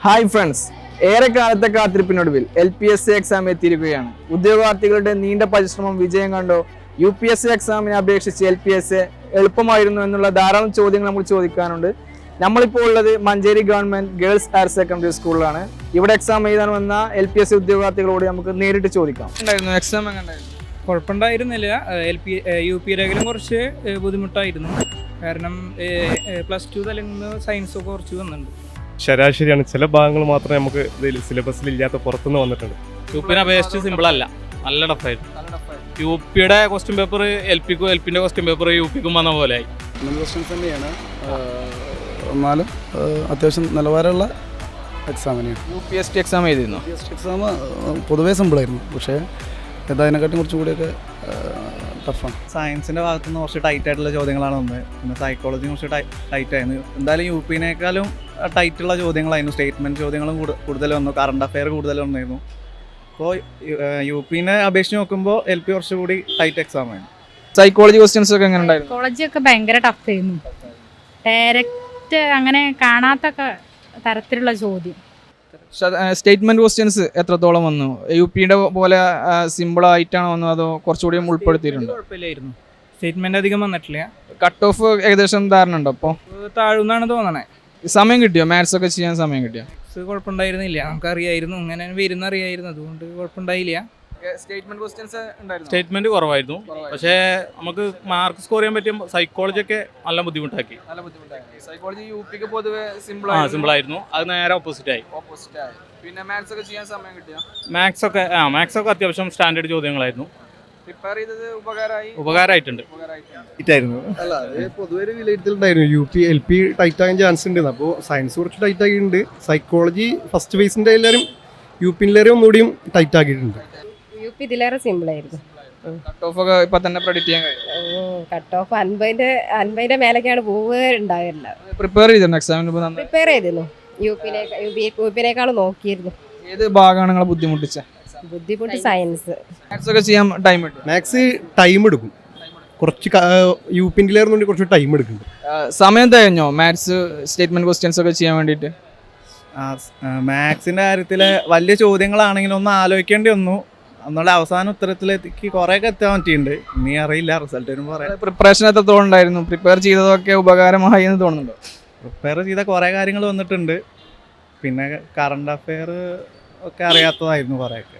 Hi friends, ഏറെക്കാലത്തെ കാത്തിരിപ്പിനൊടുവിൽ LPSC exam എത്തിയിരിക്കുകയാണ്. ഉദ്യോഗാർത്ഥികളുടെ നീണ്ട പരിശ്രമം വിജയം കണ്ടോ? UPSC എക്സാമിനെ അപേക്ഷിച്ച് LPSC എളുപ്പമായിരുന്നു എന്നുള്ള ധാരാളം ചോദ്യങ്ങൾ നമ്മൾ ചോദിക്കാനുണ്ട്. നമ്മളിപ്പോൾ ഉള്ളത് Manjeri government girls higher secondary സ്കൂളിലാണ്. ഇവിടെ എക്സാം എഴുതാൻ വന്ന LPSC ഉദ്യോഗാർത്ഥികളോട് നമുക്ക് നേരിട്ട് ചോദിക്കാം. എക്സാം എങ്ങനെയായിരുന്നു? കുഴപ്പമുണ്ടായിരുന്നില്ല. UP-യിലും കുറച്ച് ബുദ്ധിമുട്ടായിരുന്നു. കാരണം +2 തലയിൽ നിന്ന് സയൻസ് കുറച്ച് വന്നിട്ടുണ്ട്. ശരാശരിയാണ്, ചില ഭാഗങ്ങൾ മാത്രമേ നമുക്ക് ഇതിൽ സിലബസിൽ ഇല്ലാത്ത പുറത്തുനിന്ന് വന്നിട്ടുണ്ട്. UP-നെ അപേക്ഷിച്ച് സിമ്പിൾ അല്ല, നല്ല ടഫായിരുന്നു. UP-യുടെ ക്വസ്റ്റ്യൻ പേപ്പർ LP-ക്കും LP-ന്റെ ക്വസ്റ്റ്യൻ പേപ്പർ UP-ക്കും വന്ന പോലെ ആയി. ക്വസ്റ്റ്യൻസ് തന്നെയാണ്, എന്നാലും അത്യാവശ്യം നിലവാരമുള്ള എക്സാം തന്നെയാണ്. UPSC എക്സാം എഴുതിയിരുന്നു. എക്സാം പൊതുവേ സിമ്പിളായിരുന്നു, പക്ഷേ അതിനെക്കാട്ടും കുറച്ചും കൂടിയൊക്കെ ടഫാണ്. സയൻസിൻ്റെ ഭാഗത്തുനിന്ന് കുറച്ച് ടൈറ്റ് ആയിട്ടുള്ള ചോദ്യങ്ങളാണ് വന്നത്. പിന്നെ സൈക്കോളജി കുറച്ച് ടൈറ്റ് ആയിരുന്നു. എന്തായാലും UP-നേക്കാളും ടൈറ്റുള്ള ചോദ്യങ്ങളായിരുന്നു. സ്റ്റേറ്റ്മെൻറ്റ് ചോദ്യങ്ങളും കൂടുതൽ വന്നു, കറണ്ട് അഫെയർ കൂടുതൽ വന്നിരുന്നു. അപ്പോൾ UP-നെ അപേക്ഷിച്ച് നോക്കുമ്പോൾ LP കുറച്ചുകൂടി ടൈറ്റ് എക്സാം ആയിരുന്നു. സൈക്കോളജി ക്വസ്റ്റ്യൻസ് ഒക്കെ എങ്ങനെ ഉണ്ടായിരുന്നു? സൈക്കോളജി ഒക്കെ ഭയങ്കര ടഫ് ആയിരുന്നു. ഡയറക്റ്റ് അങ്ങനെ കാണാത്ത തരത്തിലുള്ള ചോദ്യം. സ്റ്റേറ്റ്മെന്റ് ക്വസ്റ്റ്യൻസ് എത്രത്തോളം വന്നു? UP-യുടെ പോലെ സിമ്പിൾ ആയിട്ടാണോ വന്നത്, അതോ കുറച്ചുകൂടി ഉൾപ്പെടുത്തിയിട്ടുണ്ട്? കുഴപ്പമില്ലായിരുന്നു. സ്റ്റേറ്റ്മെന്റ് അധികം വന്നിട്ടില്ല. കട്ട് ഓഫ് ഏകദേശം ധാരണ ഉണ്ടോ? അപ്പോൾ താഴ്ന്നാണ് തോന്നണേ. സമയം കിട്ടിയോ? മാത്സ് ഒക്കെ ചെയ്യാൻ സമയം കിട്ടിയോ? കുഴപ്പമുണ്ടായിരുന്നില്ല, നമുക്കറിയായിരുന്നു ഇങ്ങനെ വരുന്ന അറിയായിരുന്നു, അതുകൊണ്ട് കുഴപ്പമുണ്ടായില്ല. സ്റ്റേറ്റ്മെന്റ് കുറവായിരുന്നു, പക്ഷേ നമുക്ക് മാർക്ക് സ്കോർ ചെയ്യാൻ പറ്റിയ സൈക്കോളജി ഒക്കെ നല്ല ബുദ്ധിമുട്ടാക്കി. സൈക്കോളജി UP-ക്ക് പൊതുവെ സിമ്പിൾ ആയിരുന്നു, അത് നേരെ ഓപ്പോസിറ്റ് ആയി. പിന്നെ മാത്സ് ഒക്കെ ചെയ്യാൻ സമയം കിട്ടിയോ? മാത്സ് ഒക്കെ അത്യാവശ്യം സ്റ്റാൻഡേർഡ് ചോദ്യങ്ങളായിരുന്നു. പ്രിപ്പയർ ചെയ്തത് ഉപകാരമായിട്ടുണ്ട്. അല്ല, അത് പൊതുവെ ഒരു വിലയിരുത്തലുണ്ടായിരുന്നു. LP ടൈറ്റ് ആകാൻ ചാൻസ് ഉണ്ട്. അപ്പോൾ സയൻസ് കുറച്ച് ടൈറ്റ് ആക്കിയിട്ടുണ്ട്. സൈക്കോളജി ഫസ്റ്റ് ഫേസിൻ്റെ എല്ലാവരും UP-യിലേറെ ഒന്നുകൂടിയും ടൈറ്റ് ആക്കിയിട്ടുണ്ട്. UP ഇതിലേറെ സിമ്പിളായിരുന്നു. കട്ട് ഓഫ് ഒക്കെ ഇപ്പൊ തന്നെ പ്രെഡിക്റ്റ് ചെയ്യാൻ കഴിയും. കട്ട് ഓഫ് 50ന്റെ മേലേക്കാണ് പോവുകയുണ്ടാവില്ല. പ്രിപ്പയർ ചെയ്തിരുന്നു എക്സാമിന്? പ്രിപ്പയർ ചെയ്തിരുന്നു. UP-നേക്കാളും നോക്കിയിരുന്നു. ഏത് ഭാഗമാണ് നിങ്ങളെ ബുദ്ധിമുട്ടിച്ച? ബുദ്ധിമുട്ട് സയൻസ്. മാത്സ് ഒക്കെ ചെയ്യാൻ ടൈം എടുക്കും. മാത്സ് ടൈം എടുക്കും, കുറച്ച് UP-യിലേറെ കുറച്ച് ടൈം എടുക്കുന്നുണ്ട്. സമയം തികഞ്ഞോ മാത്സ് സ്റ്റേറ്റ്മെന്റ് ക്വസ്റ്റ്യൻസ് ഒക്കെ ചെയ്യാൻ വേണ്ടിയിട്ട്? മാത്സിൻ്റെ കാര്യത്തിൽ വലിയ ചോദ്യങ്ങളാണെങ്കിലും ഒന്ന് ആലോചിക്കേണ്ടി വന്നു. എന്നുള്ള അവസാന ഉത്തരത്തിലേക്ക് കുറേയൊക്കെ എത്താൻ പറ്റിയിട്ടുണ്ട്. ഇനി അറിയില്ല, റിസൾട്ട് വരുമ്പോൾ പറയാം. പ്രിപ്പറേഷൻ എത്രത്തോളം ഉണ്ടായിരുന്നു? പ്രിപ്പയർ ചെയ്തതൊക്കെ ഉപകാരമായി എന്ന് തോന്നുന്നുണ്ടോ? പ്രിപ്പയർ ചെയ്ത കുറേ കാര്യങ്ങൾ വന്നിട്ടുണ്ട്. പിന്നെ കറണ്ട് അഫെയർ ഒക്കെ അറിയാത്തതായിരുന്നു കുറേയൊക്കെ.